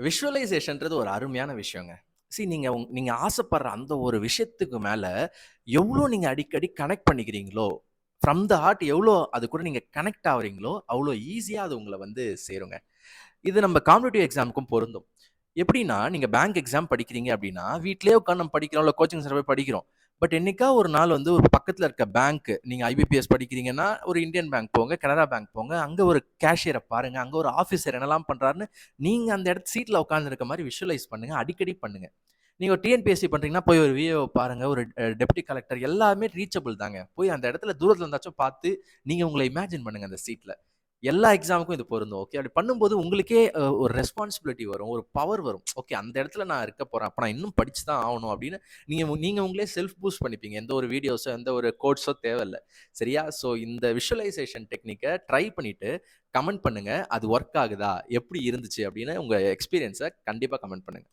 விஷுவலைசேஷன்றது ஒரு அருமையான விஷயங்க. நீங்க ஆசைப்படுற அந்த ஒரு விஷயத்துக்கு மேல, எவ்ளோ நீங்க அடிக்கடி கனெக்ட் பண்ணிக்கிறீங்களோ, ஃப்ரம் த ஹார்ட் எவ்ளோ அது கூட நீங்க கனெக்ட் ஆவுறீங்களோ, அவ்ளோ ஈஸியா அது உங்கள வந்து சேருங்க. இது நம்ம காம்படிட்டிவ் எக்ஸாம்க்கும் பொருந்தும். எப்படின்னா, நீங்க பேங்க் எக்ஸாம் படிக்கிறீங்க அப்படின்னா, வீட்லயே உட்கார்ந்து நம்ம படிக்கிறோம், இல்ல கோச்சிங் சென்டர் போய் படிக்கிறோம். பட் என்னைக்கா ஒரு நாள் வந்து ஒரு பக்கத்துல இருக்க பேங்க், நீங்க ஐபிபிஎஸ் படிக்கிறீங்கன்னா, ஒரு இந்தியன் பேங்க் போங்க, கனரா பேங்க் போங்க. அங்க ஒரு கேஷியர பாருங்க. அங்க ஒரு ஆஃபீசர் என்னலாம் பண்றாருன்னு, நீங்க அந்த சீட்ல உட்கார்ந்து இருக்க மாரி விஷுவலைஸ் பண்ணுங்க. அடிக்கடி பண்ணுங்க. நீங்க ஒரு டிஎன்பிஎஸ்சி பண்றீங்கன்னா, போய் ஒரு விஏஓ பாருங்க. ஒரு டெப்டி கலெக்டர் எல்லாமே ரீச்சபிள் தாங்க. போய் அந்த இடத்துல தூரத்துல இருந்தாச்சும் பார்த்து, நீங்க உங்கள இமேஜின் பண்ணுங்க அந்த சீட்ல. எல்லா எக்ஸாமுக்கும் இது பொருந்தும். ஓகே. அப்படி பண்ணும்போது உங்களுக்கே ஒரு ரெஸ்பான்சிபிலிட்டி வரும். ஒரு பவர் வரும். ஓகே அந்த இடத்துல நான் இருக்க போறேன். அப்ப நான் இன்னும் படிச்சு தான் ஆவணும் அப்படின்னு நீங்க உங்களே செல்ஃப் பூஸ்ட் பண்ணிப்பீங்க. எந்த ஒரு வீடியோஸோ, எந்த ஒரு கோட்ஸோ தேவையில்ல. சரியா? ஸோ இந்த விஷுவலைசேஷன் டெக்னிக்க ட்ரை பண்ணிட்டு கமெண்ட் பண்ணுங்க. அது வொர்க் ஆகுதா? எப்படி இருந்துச்சு? அப்படின்னு உங்க எக்ஸ்பீரியன்ஸ கண்டிப்பா கமெண்ட் பண்ணுங்க.